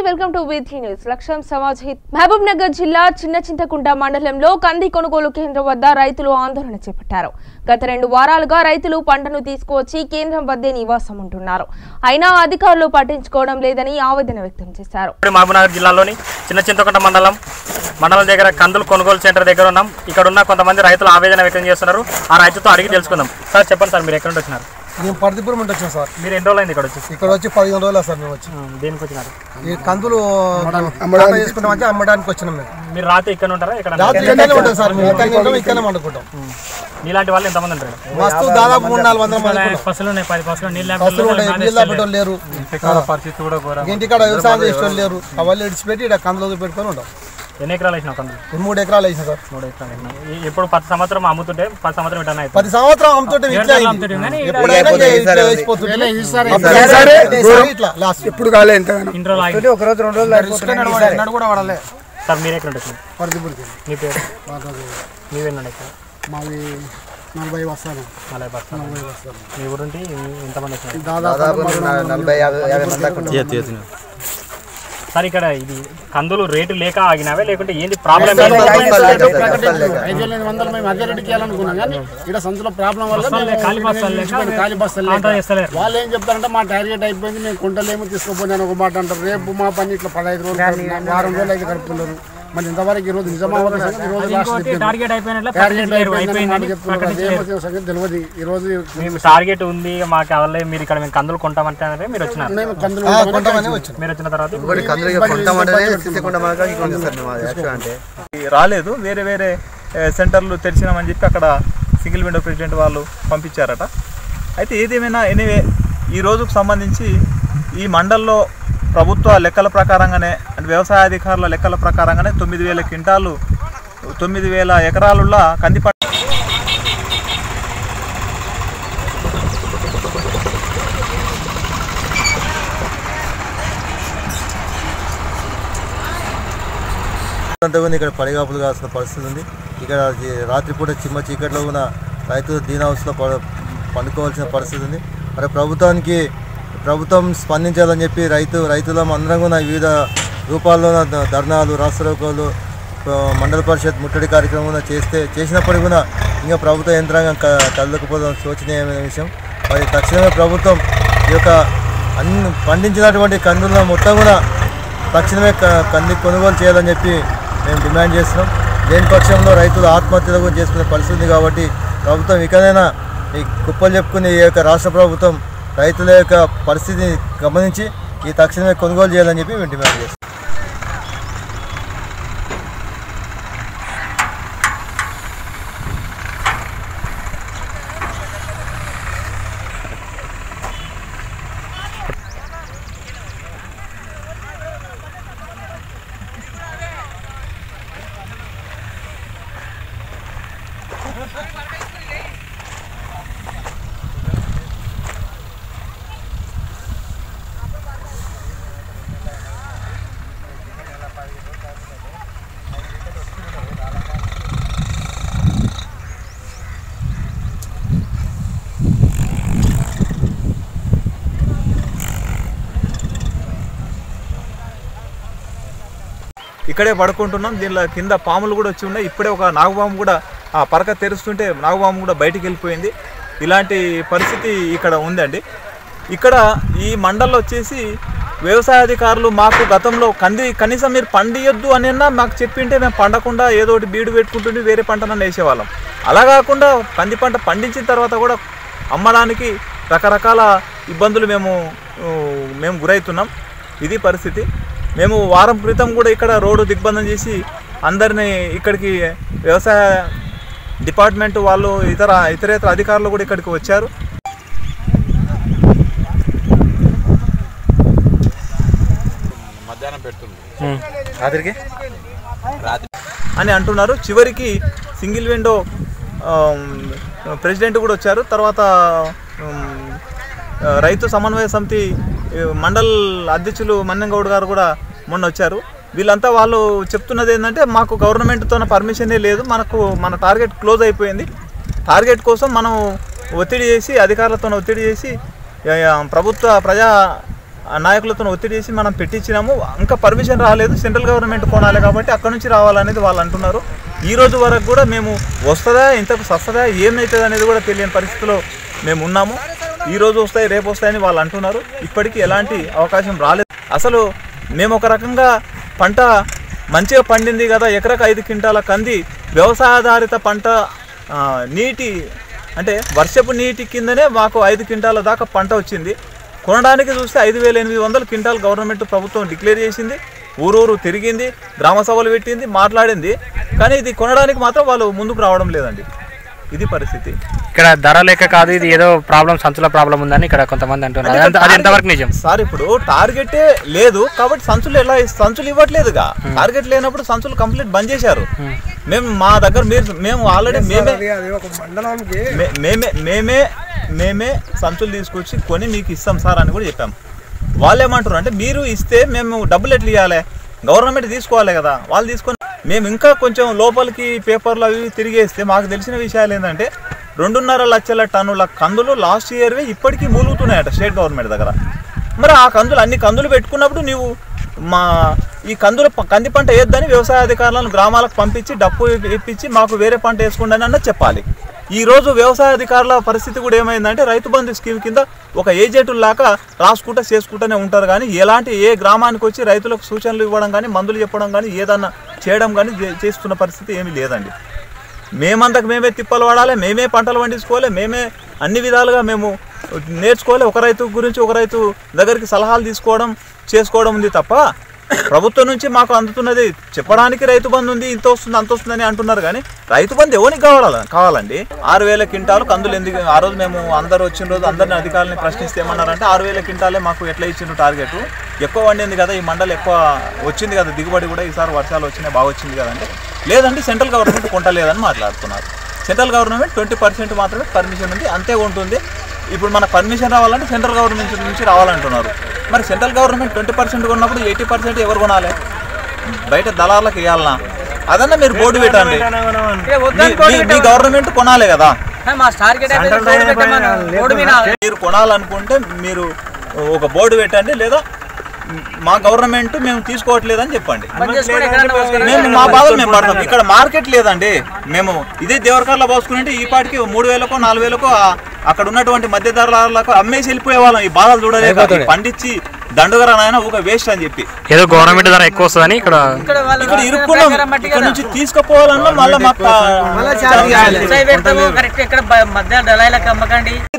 Welcome to వీథీ news. లక్ష్యం సమాజ్ హిత్. మహబూబ్ నగర్ జిల్లా చిన్నచింతకుంట మండలంలో కంది కొనుగోలు కేంద్రం వద్ద రైతులు ఆందోళన చేపట్టారు. గత 2 వారాలుగా రైతులు పంటను తీసుకువచ్చి కేంద్రం వద్దే నివాసం ఉంటున్నారు. అయినా అధికారులు పట్టించుకోవడం లేదని ఆవేదన వ్యక్తం చేశారు. మహబూబ్ నగర్ జిల్లాలోని చిన్నచింతకుంట మండలం దగ్గర కందులు కొనుగోలు సెంటర్ దగ్గర ఉన్నాం. ఇక్కడ ఉన్న కొంతమంది రైతులు ఆవేదన వ్యక్తం చేస్తున్నారు. ఆ రైతుతో అడిగి తెలుసుకుందాం. సార్ చెప్పండి సార్, మీరు ఎక్కడ నుండి వచ్చినారు? నేను పర్తిపురం నుండి వచ్చాను సార్. మీరు ఎన్ని రోజులు అయింది ఇక్కడ వచ్చి? ఇక్కడ వచ్చి 15 రోజులు సార్. మేము వచ్చి దేనికి వచ్చినారు? ఈ కందులు తీసుకుంటామంటే అమ్మడానికి వచ్చినాం. మేము మీరు రాత్రి ఇక్కడ ఉంటారా? ఇక్కడ ఉంటాం సార్. మేము ఇక్కడనే వండుకుంటాం. ఇలాంటి వాళ్ళు ఎంతమంది ఉంటారు? మస్తు దాదాపు 300-400 మంది పసులు ఉన్నాయి. 10 పసులు నీళ్ళు లేరు. ఇంటికాడ వ్యవసాయం చేసేవాళ్ళు లేరు. అవన్నీ విడిచిపెట్టి ఇక్కడ కందులు పెట్టుకొని ఉంటాం. ఎన్ని ఎకరాలు వేసినావు కందులు? 3 ఎకరాలు వేసినా సార్. 3 ఎకరాలు వేసినా. ఇప్పుడు 10 సంవత్సరం అమ్ముతుంటే 10 సంవత్సరం ఇట్లా 10 సంవత్సరం అమ్ముతుంటే ఎప్పుడు కాలే ఒక రోజు 2 రోజులు కూడా వాడాలి సార్. మీరు ఎక్కడ ఉంటుంది? మీ పేరు? మీవేనండి? మాది 40 వస్తాను. 40 బస్తాలు. మీ ఊరుంటి ఎంతమంది వచ్చినారు? దాదాపు 40-50 మంది. సార్ ఇక్కడ ఇది కందులు రేటు లేక ఆగినావే లేకుంటే ఏంటి ప్రాబ్లం? 500 మేము అద్దెరెడ్డికి వెళ్ళాలనుకున్నాం కానీ ఇక్కడ సంచులో ప్రాబ్లం వల్ల ఖాళీ బస్తాలు వాళ్ళు ఏం చెప్తారంటే మా టార్గెట్ అయిపోయింది, మేము కుంటలేమో తీసుకుపోయినా ఒక మాట అంటారు. రేపు మా పని ఇట్లా 15 రోజులు 4 రోజులు అయితే గడుపుతున్నారు. మరి ఇంతవరకు ఈరోజు నిజమా తెలియదు. ఈరోజు మేము టార్గెట్ ఉంది మాకు అవలే, మీరు ఇక్కడ మేము కందులు కొంటామంటే మీరు వచ్చినారు. మీరు వచ్చిన తర్వాత రాలేదు. వేరే వేరే సెంటర్లు తెరిచినామని చెప్పి అక్కడ సింగిల్ విండో ప్రెసిడెంట్ వాళ్ళు పంపించారట. అయితే ఏదేమైనా ఎనీవే ఈ రోజుకు సంబంధించి ఈ మండల్లో ప్రభుత్వ లెక్కల ప్రకారంగానే అంటే వ్యవసాయ అధికారుల లెక్కల ప్రకారంగానే 9,000 క్వింటాలు 9,000 ఎకరాలుള്ള కంది పంట ఇక్కడ పడిగాపులు కావాల్సిన పరిస్థితి ఉంది. ఇక్కడ రాత్రిపూట చిమ్మ చీకట్లో ఉన్న రైతులు దీన్ హౌస్లో పండుకోవాల్సిన పరిస్థితి ఉంది. మరి ప్రభుత్వం స్పందించాలని చెప్పి రైతులం అందరం కూడా వివిధ రూపాల్లో ధర్నాలు, రాస్తారోకోలు, మండల పరిషత్ ముట్టడి కార్యక్రమం కూడా చేసినప్పటికీ కూడా ఇంకా ప్రభుత్వ యంత్రాంగం కదలకపోవడం శోచనీయమైన విషయం. మరి తక్షణమే ప్రభుత్వం ఈ యొక్క అన్ని పండించినటువంటి కందుల మొత్తం కూడా తక్షణమే కంది కొనుగోలు చేయాలని చెప్పి మేము డిమాండ్ చేస్తున్నాం. లేని పక్షంలో రైతులు ఆత్మహత్యలు కూడా చేసుకునే పరిస్థితి ఉంది. కాబట్టి ప్రభుత్వం ఇకనైనా ఈ కుప్పలు చెప్పుకునే ఈ యొక్క రాష్ట్ర ప్రభుత్వం రైతుల యొక్క పరిస్థితిని గమనించి ఈ తక్షణమే కొనుగోలు చేయాలని చెప్పి మేము డిమాండ్ చేస్తాం. ఇక్కడే పడుకుంటున్నాం. దీనిలో కింద పాములు కూడా వచ్చి ఉన్నాయి. ఇప్పుడే ఒక నాగుపాము కూడా ఆ పరక తెరుస్తుంటే నాగుపాము కూడా బయటికి వెళ్ళిపోయింది. ఇలాంటి పరిస్థితి ఇక్కడ ఉందండి. ఇక్కడ ఈ మండల్లో వచ్చేసి వ్యవసాయ అధికారులు మాకు గతంలో కనీసం మీరు పండియొద్దు అని మాకు చెప్పింటే మేము పండకుండా ఏదో ఒకటి బీడు పెట్టుకుంటుంటే వేరే పంటనన్నా వేసేవాళ్ళం. అలా కాకుండా కంది పంట పండించిన తర్వాత కూడా అమ్మడానికి రకరకాల ఇబ్బందులు మేము గురవుతున్నాం. ఇది పరిస్థితి. మేము వారం క్రితం కూడా ఇక్కడ రోడ్డు దిగ్బంధం చేసి అందరినీ ఇక్కడికి వ్యవసాయ డిపార్ట్మెంట్ వాళ్ళు ఇతరేతర అధికారులు కూడా ఇక్కడికి వచ్చారు. మధ్యాహ్నం పెడుతుంది రాత్రి అని అంటున్నారు. చివరికి సింగిల్ విండో ప్రెసిడెంట్ కూడా వచ్చారు. తర్వాత రైతు సమన్వయ సమితి మండల్ అధ్యక్షులు మన్నెంగౌడ్ గారు కూడా మొన్న వచ్చారు. వీళ్ళంతా వాళ్ళు చెప్తున్నది ఏంటంటే మాకు గవర్నమెంట్తో పర్మిషనే లేదు, మన టార్గెట్ క్లోజ్ అయిపోయింది. టార్గెట్ కోసం మనం ఒత్తిడి చేసి అధికారులతో ఒత్తిడి చేసి ప్రభుత్వ ప్రజా నాయకులతో ఒత్తిడి చేసి మనం పెట్టించినాము. ఇంకా పర్మిషన్ రాలేదు, సెంట్రల్ గవర్నమెంట్ కొనాలి కాబట్టి అక్కడ నుంచి రావాలనేది వాళ్ళు అంటున్నారు. ఈ రోజు వరకు కూడా మేము వస్తుందా ఇంతకు సస్తదా ఏమవుతుంది అనేది కూడా తెలియని పరిస్థితిలో మేము ఉన్నాము. ఈ రోజు వస్తాయి రేపు వస్తాయని వాళ్ళు అంటున్నారు. ఇప్పటికీ ఎలాంటి అవకాశం రాలేదు. అసలు మేము ఒక రకంగా పంట మంచిగా పండింది కదా, ఎకరకు 5 క్వింటాల కంది వ్యవసాయాధారిత పంట, నీటి అంటే వర్షపు నీటి కిందనే మాకు 5 క్వింటాల దాకా పంట వచ్చింది. కొనడానికి చూస్తే 5,800 క్వింటాల్ గవర్నమెంట్ ప్రభుత్వం డిక్లేర్ చేసింది. ఊరూరు తిరిగింది, గ్రామ సభలు పెట్టింది, మాట్లాడింది. కానీ ఇది కొనడానికి మాత్రం వాళ్ళు ముందుకు రావడం లేదండి. ఇది పరిస్థితి. ఇక్కడ ధర లేక కాదు, ఇది ఏదో ప్రాబ్లం, సంచుల ప్రాబ్లం ఉందని ఇక్కడ కొంతమంది అంటున్నారు. అది ఎంతవరకు నిజం సార్? ఇప్పుడు టార్గెటే లేదు కాబట్టి సంచులు ఇవ్వట్లేదుగా. టార్గెట్ లేనప్పుడు సంచులు కంప్లీట్ బంద్ చేశారు. మేము మా దగ్గర మేము ఆల్రెడీ మేమే సంచులు తీసుకొచ్చి కొని మీకు ఇస్తాం సార్ అని కూడా చెప్పాము. వాళ్ళు ఏమంటారు అంటే మీరు ఇస్తే మేము డబ్బులు ఎట్లా ఇవ్వాలి, గవర్నమెంట్ తీసుకోవాలి కదా. వాళ్ళు తీసుకొని మేము ఇంకా కొంచెం లోపలికి పేపర్లు అవి తిరిగేస్తే మాకు తెలిసిన విషయాలు ఏంటంటే 2.5 లక్షల టన్నుల కందులు లాస్ట్ ఇయర్వే ఇప్పటికీ మూలుగుతున్నాయట స్టేట్ గవర్నమెంట్ దగ్గర. మరి ఆ కందులు అన్ని కందులు పెట్టుకున్నప్పుడు నీవు ఈ కంది పంట వేద్దని వ్యవసాయ అధికారులను గ్రామాలకు పంపించి డప్పు ఇప్పించి మాకు వేరే పంట వేసుకోండి అని అన్నది చెప్పాలి. ఈరోజు వ్యవసాయ అధికారుల పరిస్థితి కూడా ఏమైందంటే రైతు బంధు స్కీమ్ కింద ఒక ఏజెంటులాగా రాసుకుంటా చేసుకుంటూనే ఉంటారు. కానీ ఏ గ్రామానికి వచ్చి రైతులకు సూచనలు ఇవ్వడం కానీ, మందులు చెప్పడం కానీ, ఏదన్నా చేయడం కానీ చేస్తున్న పరిస్థితి ఏమీ లేదండి. మేమంతకు మేమే తిప్పలు పడాలి, మేమే పంటలు పండించుకోవాలి, మేమే అన్ని విధాలుగా మేము నేర్చుకోవాలి. ఒక రైతు గురించి ఒక రైతు దగ్గరికి సలహాలు చేసుకోవడం ఉంది తప్ప ప్రభుత్వం నుంచి మాకు అందుతున్నది చెప్పడానికి రైతు బంధు ఉంది, ఇంత వస్తుంది అంత వస్తుందని అంటున్నారు. కానీ రైతు బంధు ఎవరికి కావాలండి? 6,000 క్వింటాలు కందులు ఎందుకు? ఆ రోజు మేము అందరూ వచ్చిన రోజు అందరిని అధికారులని ప్రశ్నిస్తే ఏమన్నారంటే 6,000 క్వింటాలే మాకు ఎట్లా ఇచ్చిండ్రు టార్గెట్, ఎక్కువ వండింది కదా, ఈ మండలి ఎక్కువ వచ్చింది కదా, దిగుబడి కూడా ఈసారి వర్షాలు వచ్చినాయి బాగా వచ్చింది కదా అంటే, లేదండి సెంట్రల్ గవర్నమెంట్ కొంటలేదని మాట్లాడుతున్నారు. సెంట్రల్ గవర్నమెంట్ 20% మాత్రమే పర్మిషన్ ఉంది, అంతే ఉంటుంది. ఇప్పుడు మనకు పర్మిషన్ రావాలంటే సెంట్రల్ గవర్నమెంట్ నుంచి రావాలంటున్నారు. మరి సెంట్రల్ గవర్నమెంట్ 20% కొన్నప్పుడు 80% ఎవరు కొనాలి? బయట దళార్లకు ఇవ్వాలన్నా? అదన్నా మీరు బోర్డు పెట్టండి. మీ గవర్నమెంట్ కొనాలి కదా. మీరు కొనాలనుకుంటే మీరు ఒక బోర్డు పెట్టండి, లేదా మా గవర్నమెంట్ మేము తీసుకోవట్లేదని చెప్పండి. మేము మా బాధలు మేము పడతాం. ఇక్కడ మార్కెట్ లేదండి. మేము ఇదే దేవరకాల్లో పోసుకుంటే ఈ పాటికి 3,000కో 4,000కో అక్కడ ఉన్నటువంటి మధ్యధరలకు అమ్మేసి వెళ్ళిపోయే వాళ్ళం. ఈ బాధలు చూడలేక పండించి దండుగరా నాయన ఒక వేస్ట్ అని చెప్పి ఏదో గవర్నమెంట్ ధర ఎక్కువ వస్తుందని ఇక్కడ ఇరుక్కున్నాం. ఇక్కడ నుంచి తీసుకుపోవాలన్నా మళ్ళీ మాకు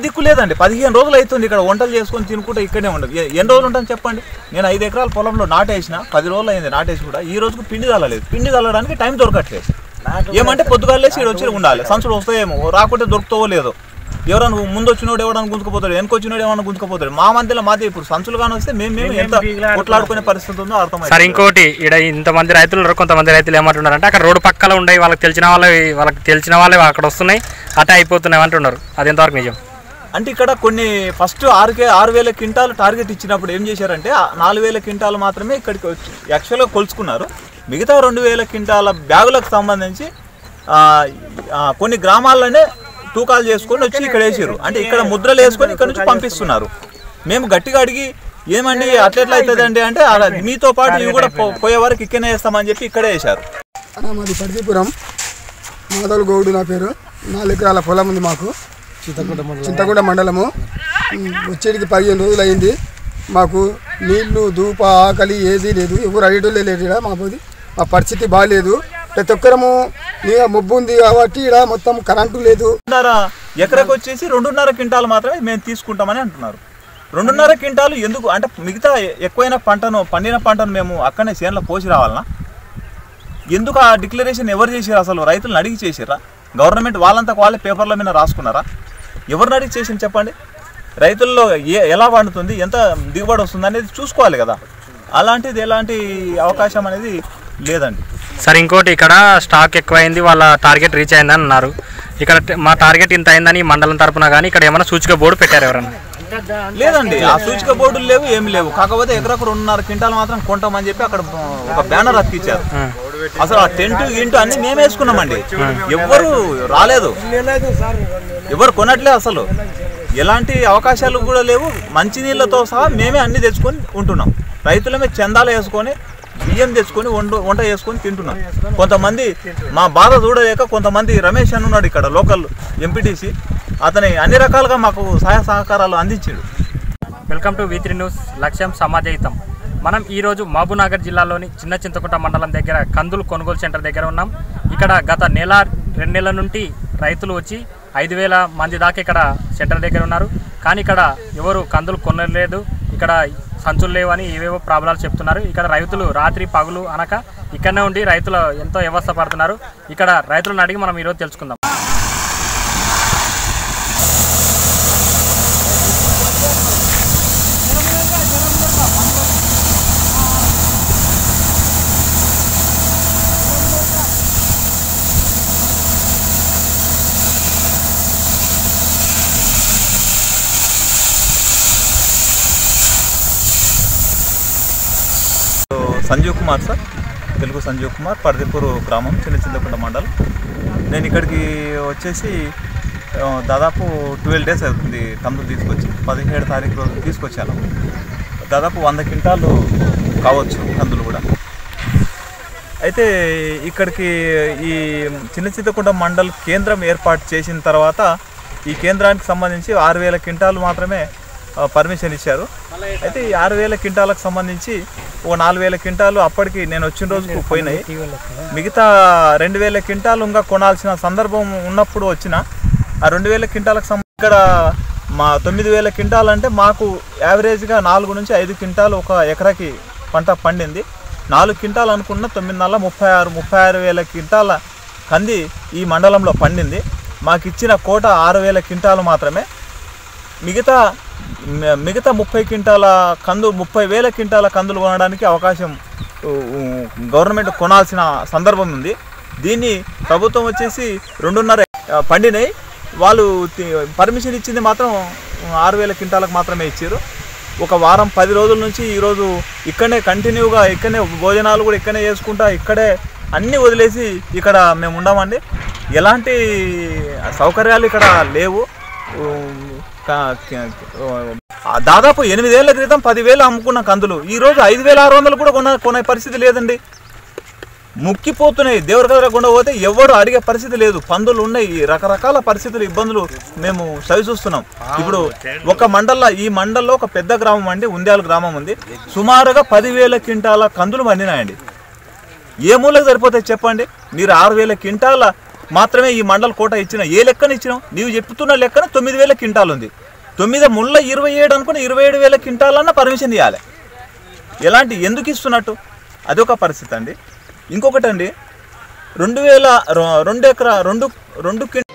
దిక్కు లేదండి. 15 రోజులు అవుతుంది ఇక్కడ వంటలు చేసుకొని తినుకుంటే ఇక్కడే ఉండదు. ఎన్ని రోజులు ఉంటాను చెప్పండి? నేను 5 ఎకరాల పొలంలో నాటేసిన 10 రోజులు అయింది నాటేసి కూడా. ఈ రోజుకు పిండి చల్లలేదు. పిండి చల్లడానికి టైం దొరకట్లేదు. ఏమంటే పొద్దుగాలేసి ఇక్కడ వచ్చి ఉండాలి. సంచులు వస్తాయేమో, రాకుంటే దొరుకుతావో లేదో. ఎవరైనా ముందు వచ్చినోడు ఎవరైనా గుంజుకుపోతాడు, వెనకొచ్చినోడు ఏమైనా గుంజుకుపోతాడు. మా మధ్యలో మాదే ఇప్పుడు సంచులు కానీ వస్తే మేము ఎంత కొట్లాడుకునే పరిస్థితి ఉందో అర్థమైంది. సరే, ఇంకోటి ఇక్కడ ఇంతమంది రైతులు ఉన్నారు. కొంతమంది రైతులు ఏమంటున్నారంటే అక్కడ రోడ్డు పక్కల ఉన్నాయి, వాళ్ళకి తెలిసిన వాళ్ళే అక్కడ వస్తున్నాయి, అటే అయిపోతున్నాయి అంటున్నారు. అది ఎంతవరకు నిజం? అంటే ఇక్కడ కొన్ని ఫస్ట్ 6,000 క్వింటాలు టార్గెట్ ఇచ్చినప్పుడు ఏం చేశారంటే 4,000 క్వింటాలు మాత్రమే ఇక్కడికి వచ్చి యాక్చువల్గా కొలుచుకున్నారు. మిగతా 2,000 క్వింటాల బ్యాగులకు సంబంధించి కొన్ని గ్రామాల్లోనే తూకాలు చేసుకొని వచ్చి ఇక్కడ వేసారు. అంటే ఇక్కడ ముద్రలు వేసుకొని ఇక్కడ నుంచి పంపిస్తున్నారు. మేము గట్టిగా అడిగి ఏమండి అట్లెట్లా అవుతుంది అంటే మీతో పాటు ఇవి కూడా పోయే వరకు ఇక్కడనే వేస్తామని చెప్పి ఇక్కడే వేశారు. మాది పర్తిపురం, మాధవ్ గౌడు నా పేరు. 4 ఎకరాల పొలం ఉంది మాకు, చింతకుంట మండలము. వచ్చేటికి 15 రోజులు అయింది. మాకు నీళ్లు దూప ఆకలి ఏదీ లేదు, ఎవరు అడిగేటోళ్ళే లేదు. ఇక్కడ మా పరిస్థితి బాగాలేదు. ప్రతి ఒక్కరము మొబ్బు ఉంది కాబట్టి ఇక్కడ మొత్తం కరెంటు లేదు. ఎకరకు వచ్చేసి 2.5 క్వింటాలు మాత్రమే మేము తీసుకుంటామని అంటున్నారు. 2.5 క్వింటాలు ఎందుకు అంటే మిగతా ఎక్కువైన పండిన పంటను మేము అక్కడనే చేనులో పోసి రావాలన్నా? ఎందుకు ఆ డిక్లరేషన్ ఎవరు చేసారు? అసలు రైతులను అడిగి చేసారా? గవర్నమెంట్ వాళ్ళంతకు వాళ్ళే పేపర్ల మీద రాసుకున్నారా? ఎవరిని అడిగి చేసింది చెప్పండి? రైతుల్లో ఎలా పండుతుంది, ఎంత దిగుబడి వస్తుంది అనేది చూసుకోవాలి కదా. అలాంటిది ఎలాంటి అవకాశం అనేది లేదండి. సరే, ఇంకోటి ఇక్కడ స్టాక్ ఎక్కువైంది, వాళ్ళ టార్గెట్ రీచ్ అయిందని అన్నారు. ఇక్కడ మా టార్గెట్ ఇంత అయిందని మండలం తరపున కానీ ఇక్కడ ఏమైనా సూచిక బోర్డు పెట్టారు ఎవరన్నా? లేదండి, ఆ సూచిక బోర్డులు లేవు, ఏమి లేవు. కాకపోతే ఎకరకు 2.5 క్వింటాలు మాత్రం కొంటామని చెప్పి అక్కడ ఒక బ్యానర్ అతికిచ్చారు. అసలు ఆ టెంట్ గింటు అన్ని మేము వేసుకున్నామండి. ఎవ్వరు రాలేదు, ఎవరు కొనట్లే. అసలు ఎలాంటి అవకాశాలు కూడా లేవు. మంచినీళ్ళతో సహా మేమే అన్ని తెచ్చుకొని ఉంటున్నాం. రైతులమే చందాలు వేసుకొని బియ్యం తెచ్చుకొని వంట చేసుకొని తింటున్నాం. కొంతమంది మా బాధ చూడలేక కొంతమంది రమేష్ అని ఉన్నాడు ఇక్కడ లోకల్ ఎంపీటీసీ, అతని అన్ని రకాలుగా మాకు సహాయ సహకారాలు అందించాడు. వెల్కమ్ టు V3 న్యూస్, లక్ష్యం సమాజహితం. మనం ఈరోజు మహబూబ్నగర్ జిల్లాలోని చిన్న చింతకుంట మండలం దగ్గర కందులు కొనుగోలు సెంటర్ దగ్గర ఉన్నాం. ఇక్కడ గత 2 నెలల నుండి రైతులు వచ్చి 5,000 మంది దాకా ఇక్కడ సెంటర్ దగ్గర ఉన్నారు. కానీ ఇక్కడ ఎవరు కందులు కొనలేదు, ఇక్కడ సంచులు లేవని ఏవేవో ప్రాబ్లాలు చెప్తున్నారు. ఇక్కడ రైతులు రాత్రి పగులు అనక ఇక్కడనే ఉండి రైతులు ఎంతో వ్యవస్థ పడుతున్నారు. ఇక్కడ రైతులను అడిగి మనం ఈరోజు తెలుసుకుందాం. సంజీవ్ కుమార్ సార్, తెలుగు సంజీవ్ కుమార్, పర్దిపూర్ గ్రామం, చిన్న చింతకుంట మండలం. నేను ఇక్కడికి వచ్చేసి దాదాపు 12 డేస్ అవుతుంది. కందులు తీసుకొచ్చి 17 తారీఖు రోజు తీసుకొచ్చాను. దాదాపు 100 క్వింటాలు కావచ్చు కందులు కూడా. అయితే ఇక్కడికి ఈ చిన్న చింతకుంట మండల్ కేంద్రం ఏర్పాటు చేసిన తర్వాత ఈ కేంద్రానికి సంబంధించి 6,000 క్వింటాలు మాత్రమే పర్మిషన్ ఇచ్చారు. అయితే ఈ 6,000 క్వింటాలకు సంబంధించి ఓ 4,000 క్వింటాలు అప్పటికి నేను వచ్చిన రోజుకు పోయినాయి. మిగతా 2,000 క్వింటాలు ఇంకా కొనాల్సిన సందర్భం ఉన్నప్పుడు వచ్చిన ఆ 2,000 క్వింటాలకు ఇక్కడ మా 9,000 క్వింటాలు అంటే మాకు యావరేజ్గా 4 నుంచి 5 క్వింటాలు ఒక ఎకరాకి పంట పండింది. 4 క్వింటాలు అనుకున్న 9 36,000 క్వింటాల కంది ఈ మండలంలో పండింది. మాకు ఇచ్చిన కోట 6,000 క్వింటాలు మాత్రమే. మిగతా 30 క్వింటాల 30,000 క్వింటాల కందులు కొనడానికి అవకాశం గవర్నమెంట్ కొనాల్సిన సందర్భం ఉంది. దీన్ని ప్రభుత్వం వచ్చేసి 2.5 పండినాయి. వాళ్ళు పర్మిషన్ ఇచ్చింది మాత్రం 6,000 క్వింటాలకు మాత్రమే ఇచ్చారు. ఒక వారం 10 రోజుల నుంచి ఈరోజు ఇక్కడనే కంటిన్యూగా ఇక్కడనే భోజనాలు కూడా ఇక్కడనే చేసుకుంటా ఇక్కడే అన్నీ వదిలేసి ఇక్కడ మేము ఉన్నామండి. ఎలాంటి సౌకర్యాలు ఇక్కడ లేవు. దాదాపు 8 ఏళ్ల క్రితం 10,000 అమ్ముకున్న కందులు ఈరోజు 5,600 కూడా కొనే పరిస్థితి లేదండి. ముక్కిపోతున్నాయి. దేవుడి దగ్గర కొండ పోతే ఎవరు అడిగే పరిస్థితి లేదు. పందులు ఉన్నాయి, రకరకాల పరిస్థితులు, ఇబ్బందులు మేము చవి చూస్తున్నాం. ఇప్పుడు ఈ మండల్లో ఒక పెద్ద గ్రామం అండి, ఉంద్యాల గ్రామం ఉంది. సుమారుగా 10,000 క్వింటాల కందులు పండినాయండి. ఏ మూలకు సరిపోతాయి చెప్పండి? మీరు 6,000 క్వింటాల మాత్రమే ఈ మండల కోట ఇచ్చిన. ఏ లెక్కన ఇచ్చినాం? నీవు చెప్తున్న లెక్కన 9,000 క్వింటాలు ఉంది. 9 ముళ్ళ 27 అనుకుని 27,000 క్వింటాలన్నా పర్మిషన్ ఇవ్వాలి. ఎందుకు ఇస్తున్నట్టు? అదొక పరిస్థితి అండి. ఇంకొకటి అండి, 2 ఎకరా 2